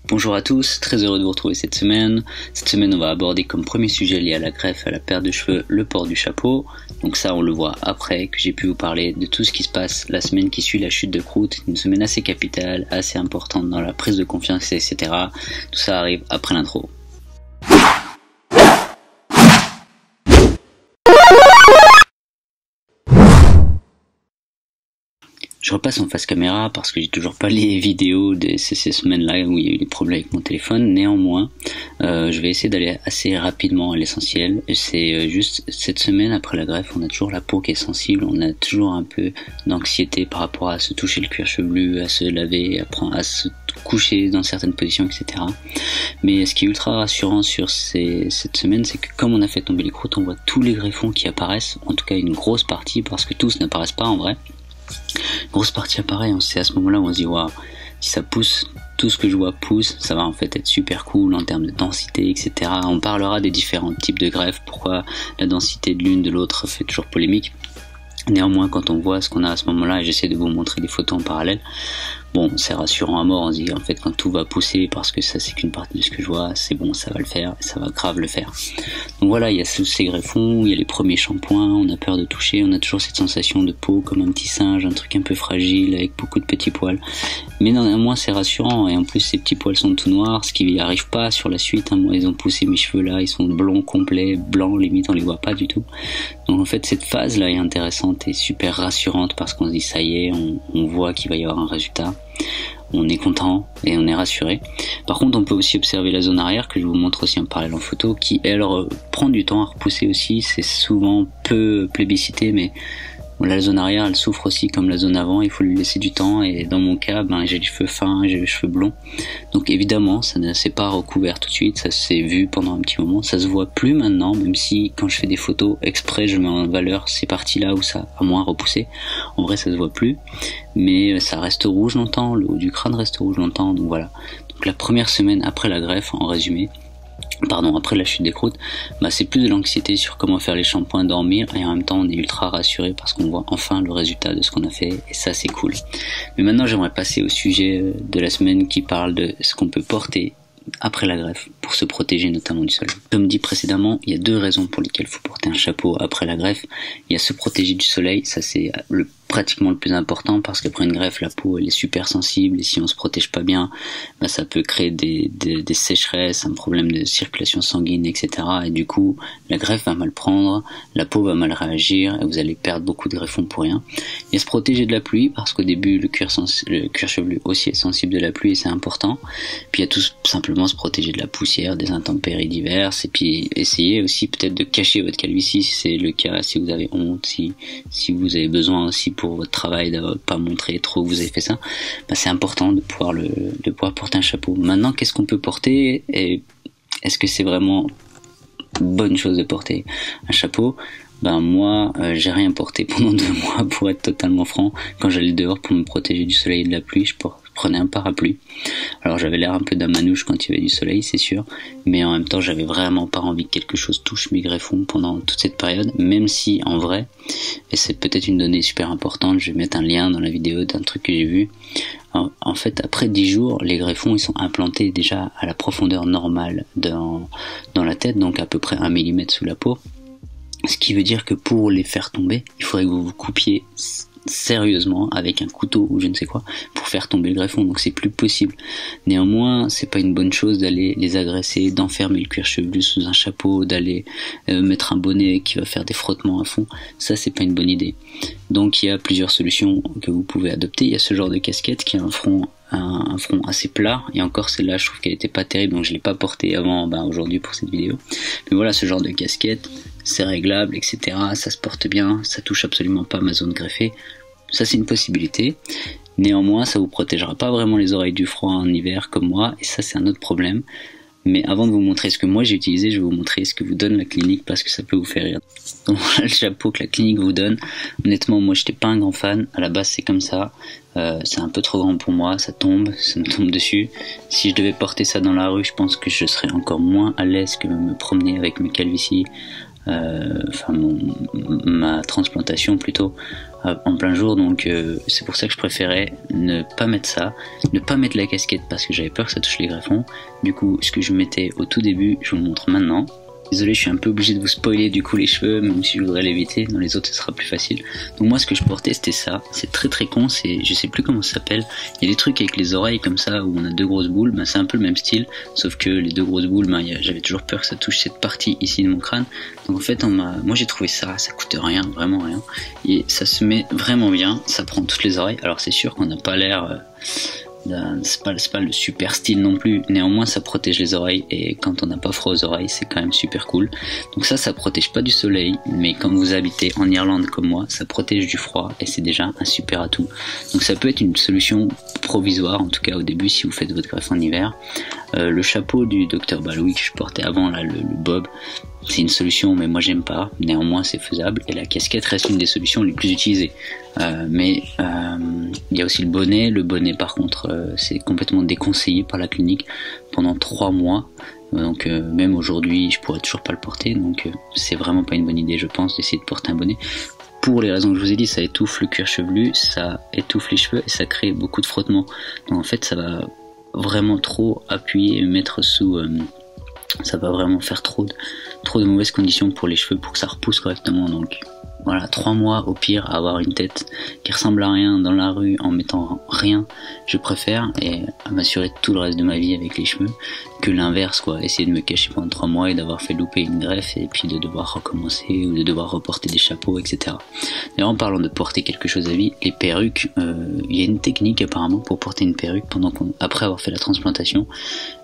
Bonjour à tous, très heureux de vous retrouver cette semaine. Cette semaine, on va aborder comme premier sujet lié à la greffe, à la perte de cheveux, le port du chapeau. Donc ça, on le voit après que j'ai pu vous parler de tout ce qui se passe la semaine qui suit la chute de croûte. Une semaine assez capitale, assez importante dans la prise de confiance, etc. Tout ça arrive après l'intro. Je repasse en face caméra parce que j'ai toujours pas les vidéos de ces semaines-là où il y a eu des problèmes avec mon téléphone. Néanmoins, je vais essayer d'aller assez rapidement à l'essentiel. C'est juste cette semaine après la greffe, on a toujours la peau qui est sensible, on a toujours un peu d'anxiété par rapport à se toucher le cuir chevelu, à se laver, à se coucher dans certaines positions, etc. Mais ce qui est ultra rassurant sur cette semaine, c'est que comme on a fait tomber les croûtes, on voit tous les greffons qui apparaissent, en tout cas une grosse partie, parce que tous n'apparaissent pas en vrai. Grosse partie apparaît, c'est à ce moment-là où on se dit waouh, si ça pousse, tout ce que je vois pousse, ça va en fait être super cool en termes de densité, etc. On parlera des différents types de greffes, pourquoi la densité de l'une de l'autre fait toujours polémique. Néanmoins, quand on voit ce qu'on a à ce moment-là, et j'essaie de vous montrer des photos en parallèle, bon, c'est rassurant à mort. On se dit en fait quand tout va pousser, parce que ça c'est qu'une partie de ce que je vois, c'est bon, ça va le faire, ça va grave le faire. Donc voilà, il y a tous ces greffons, il y a les premiers shampoings, on a peur de toucher, on a toujours cette sensation de peau comme un petit singe, un truc un peu fragile avec beaucoup de petits poils. Mais néanmoins c'est rassurant, et en plus ces petits poils sont tout noirs, ce qui arrive pas sur la suite. Moi ils ont poussé mes cheveux là, ils sont blonds complets, blancs limite, on les voit pas du tout. Donc en fait cette phase là est intéressante et super rassurante parce qu'on se dit ça y est, on voit qu'il va y avoir un résultat. On est content et on est rassuré. Par contre, on peut aussi observer la zone arrière que je vous montre aussi en parallèle en photo, qui elle prend du temps à repousser aussi. C'est souvent peu plébiscité, mais la zone arrière elle souffre aussi comme la zone avant, il faut lui laisser du temps. Et dans mon cas, j'ai les cheveux fins, j'ai les cheveux blonds, donc évidemment ça ne s'est pas recouvert tout de suite, ça s'est vu pendant un petit moment, ça se voit plus maintenant, même si quand je fais des photos exprès je mets en valeur ces parties là où ça a moins repoussé. En vrai ça se voit plus, mais ça reste rouge longtemps, le haut du crâne reste rouge longtemps. Donc voilà, donc la première semaine après la greffe, en résumé, après la chute des croûtes, c'est plus de l'anxiété sur comment faire les shampoings, dormir, et en même temps on est ultra rassuré parce qu'on voit enfin le résultat de ce qu'on a fait, et ça c'est cool. Mais maintenant j'aimerais passer au sujet de la semaine qui parle de ce qu'on peut porter après la greffe pour se protéger notamment du soleil. Comme dit précédemment, il y a deux raisons pour lesquelles il faut porter un chapeau après la greffe. Il y a se protéger du soleil, ça c'est pratiquement le plus important, parce qu'après une greffe la peau elle est super sensible, et si on se protège pas bien, ça peut créer des sécheresses, un problème de circulation sanguine, etc. Et du coup la greffe va mal prendre, la peau va mal réagir, et vous allez perdre beaucoup de greffons pour rien. Il y a se protéger de la pluie, parce qu'au début le cuir chevelu aussi est sensible de la pluie, et c'est important. Puis il y a tout simplement se protéger de la poussière, des intempéries diverses, et puis essayer aussi peut-être de cacher votre calvitie si c'est le cas, si vous avez honte, si vous avez besoin aussi pour votre travail de pas montrer trop que vous avez fait ça, c'est important de pouvoir porter un chapeau. Maintenant, qu'est-ce qu'on peut porter, et est-ce que c'est vraiment une bonne chose de porter un chapeau? Moi, j'ai rien porté pendant 2 mois, pour être totalement franc. Quand j'allais dehors pour me protéger du soleil et de la pluie, je prenais un parapluie. Alors j'avais l'air un peu d'un manouche quand il y avait du soleil, c'est sûr, mais en même temps j'avais vraiment pas envie que quelque chose touche mes greffons pendant toute cette période, même si en vrai, et c'est peut-être une donnée super importante, je vais mettre un lien dans la vidéo d'un truc que j'ai vu. En fait, après 10 jours, les greffons ils sont implantés déjà à la profondeur normale dans la tête, donc à peu près 1 mm sous la peau. Ce qui veut dire que pour les faire tomber, il faudrait que vous vous coupiez sérieusement avec un couteau ou je ne sais quoi pour faire tomber le greffon, donc c'est plus possible. Néanmoins, c'est pas une bonne chose d'aller les agresser, d'enfermer le cuir chevelu sous un chapeau, d'aller mettre un bonnet qui va faire des frottements à fond. Ça c'est pas une bonne idée. Donc il y a plusieurs solutions que vous pouvez adopter. Il y a ce genre de casquette qui a un front assez plat, et encore celle-là je trouve qu'elle était pas terrible, donc je l'ai pas portée avant aujourd'hui pour cette vidéo. Mais voilà, ce genre de casquette, c'est réglable, etc. Ça se porte bien, ça touche absolument pas ma zone greffée. Ça c'est une possibilité. Néanmoins, ça vous protégera pas vraiment les oreilles du froid en hiver comme moi, et ça c'est un autre problème. Mais avant de vous montrer ce que moi j'ai utilisé, je vais vous montrer ce que vous donne la clinique, parce que ça peut vous faire rire. Donc voilà le chapeau que la clinique vous donne. Honnêtement, moi j'étais pas un grand fan. À la base c'est comme ça. C'est un peu trop grand pour moi, ça me tombe dessus. Si je devais porter ça dans la rue, je pense que je serais encore moins à l'aise que me promener avec mes calvities enfin ma transplantation plutôt, en plein jour, donc c'est pour ça que je préférais ne pas mettre ça, ne pas mettre la casquette parce que j'avais peur que ça touche les greffons. Du coup, ce que je mettais au tout début, je vous le montre maintenant. Désolé, je suis un peu obligé de vous spoiler du coup les cheveux, même si je voudrais l'éviter, dans les autres ce sera plus facile. Donc moi ce que je portais c'était ça, c'est très con, je sais plus comment ça s'appelle, il y a des trucs avec les oreilles comme ça où on a deux grosses boules, c'est un peu le même style, sauf que les deux grosses boules, j'avais toujours peur que ça touche cette partie ici de mon crâne, donc en fait moi j'ai trouvé ça coûte rien, vraiment rien, et ça se met vraiment bien, ça prend toutes les oreilles, alors c'est sûr qu'on n'a pas l'air... c'est pas le super style non plus, néanmoins ça protège les oreilles et quand on n'a pas froid aux oreilles c'est quand même super cool. Donc ça protège pas du soleil, mais quand vous habitez en Irlande comme moi, ça protège du froid et c'est déjà un super atout. Donc ça peut être une solution provisoire, en tout cas au début si vous faites votre greffe en hiver. Le chapeau du Dr Baloui que je portais avant là, le bob, c'est une solution mais moi j'aime pas, néanmoins c'est faisable, et la casquette reste une des solutions les plus utilisées. Mais il y a aussi le bonnet par contre c'est complètement déconseillé par la clinique pendant 3 mois, donc même aujourd'hui je pourrais toujours pas le porter, donc c'est vraiment pas une bonne idée je pense d'essayer de porter un bonnet. Pour les raisons que je vous ai dit, ça étouffe le cuir chevelu, ça étouffe les cheveux et ça crée beaucoup de frottement, donc en fait ça va vraiment trop appuyer et mettre sous... ça va vraiment faire trop de mauvaises conditions pour les cheveux pour que ça repousse correctement. Donc voilà, 3 mois au pire à avoir une tête qui ressemble à rien dans la rue en mettant rien, je préfère, et à m'assurer tout le reste de ma vie avec les cheveux, que l'inverse quoi, essayer de me cacher pendant 3 mois et d'avoir fait louper une greffe et puis de devoir recommencer ou de devoir reporter des chapeaux, etc. D'ailleurs en parlant de porter quelque chose à vie, les perruques, il y a une technique apparemment pour porter une perruque après avoir fait la transplantation,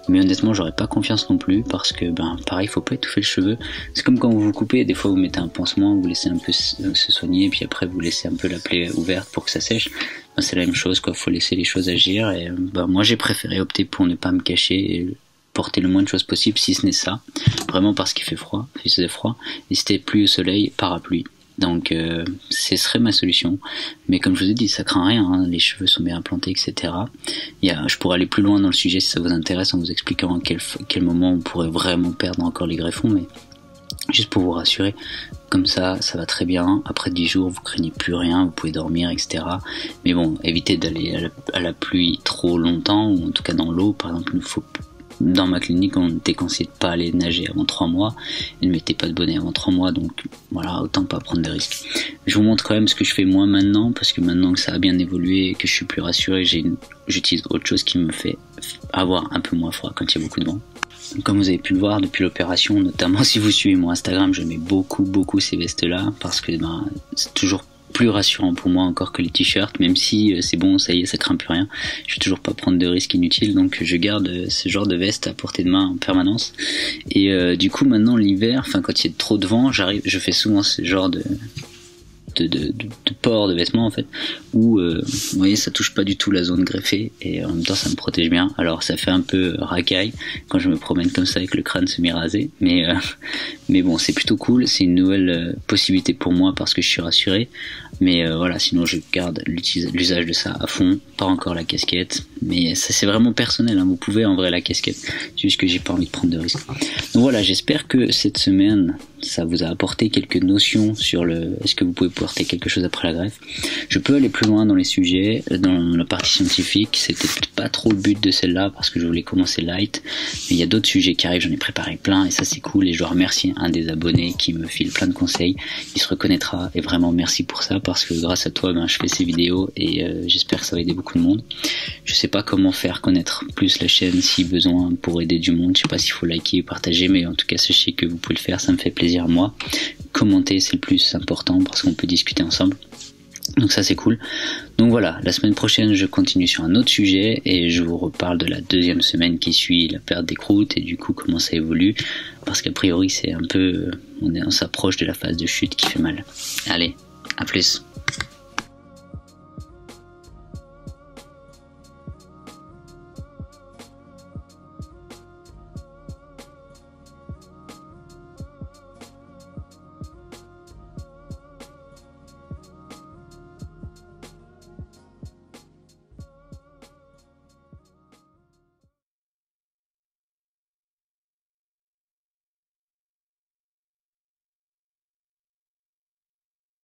mais honnêtement j'aurais pas confiance non plus parce que pareil, faut pas étouffer le cheveu, c'est comme quand vous vous coupez, des fois vous mettez un pansement, vous laissez un peu se soigner, puis après vous laissez un peu la plaie ouverte pour que ça sèche. C'est la même chose quoi, faut laisser les choses agir, et moi j'ai préféré opter pour ne pas me cacher et porter le moins de choses possible, si ce n'est ça, vraiment parce qu'il fait froid, il faisait froid, et c'était pluie au soleil, parapluie. Donc ce serait ma solution, mais comme je vous ai dit, ça craint rien, hein, les cheveux sont bien implantés, etc. Je pourrais aller plus loin dans le sujet si ça vous intéresse en vous expliquant à quel moment on pourrait vraiment perdre encore les greffons, mais juste pour vous rassurer, comme ça va très bien, après 10 jours vous craignez plus rien, vous pouvez dormir, etc. Mais bon, évitez d'aller à la pluie trop longtemps, ou en tout cas dans l'eau, par exemple, dans ma clinique on était conseillé de pas aller nager avant 3 mois, et ne mettez pas de bonnet avant 3 mois, donc voilà, autant pas prendre de risques. Je vous montre quand même ce que je fais moi maintenant, parce que maintenant que ça a bien évolué et que je suis plus rassuré, j'utilise autre chose qui me fait avoir un peu moins froid quand il y a beaucoup de vent. Comme vous avez pu le voir depuis l'opération, notamment si vous suivez mon Instagram, je mets beaucoup ces vestes là parce que c'est toujours plus rassurant pour moi encore que les t-shirts, même si c'est bon, ça y est, ça craint plus rien. Je vais toujours pas prendre de risques inutiles, donc je garde ce genre de veste à portée de main en permanence. Et du coup maintenant l'hiver, quand il y a trop de vent, je fais souvent ce genre de port de vêtements en fait, où vous voyez, ça touche pas du tout la zone greffée et en même temps ça me protège bien. Alors ça fait un peu racaille quand je me promène comme ça avec le crâne semi-rasé, mais bon, c'est plutôt cool, c'est une nouvelle possibilité pour moi parce que je suis rassuré. Mais voilà, sinon je garde l'usage de ça à fond, pas encore la casquette, mais ça c'est vraiment personnel, hein. Vous pouvez en vrai la casquette, c'est juste que j'ai pas envie de prendre de risques. Donc voilà, j'espère que cette semaine ça vous a apporté quelques notions sur est-ce que vous pouvez porter quelque chose après la greffe. Je peux aller plus loin dans les sujets, dans la partie scientifique, c'était pas trop le but de celle-là parce que je voulais commencer light, mais il y a d'autres sujets qui arrivent, j'en ai préparé plein et ça c'est cool, et je dois remercier un des abonnés qui me file plein de conseils, il se reconnaîtra, et vraiment merci pour ça parce que grâce à toi je fais ces vidéos et j'espère que ça va aider beaucoup de monde. Je sais pas comment faire connaître plus la chaîne si besoin pour aider du monde, je sais pas s'il faut liker et partager, mais en tout cas sachez que vous pouvez le faire, ça me fait plaisir à moi. Commenter c'est le plus important parce qu'on peut discuter ensemble, donc ça c'est cool. Donc voilà, la semaine prochaine je continue sur un autre sujet et je vous reparle de la deuxième semaine qui suit la perte des croûtes et du coup comment ça évolue, parce qu'a priori c'est un peu on s'approche de la phase de chute qui fait mal. Allez, à plus.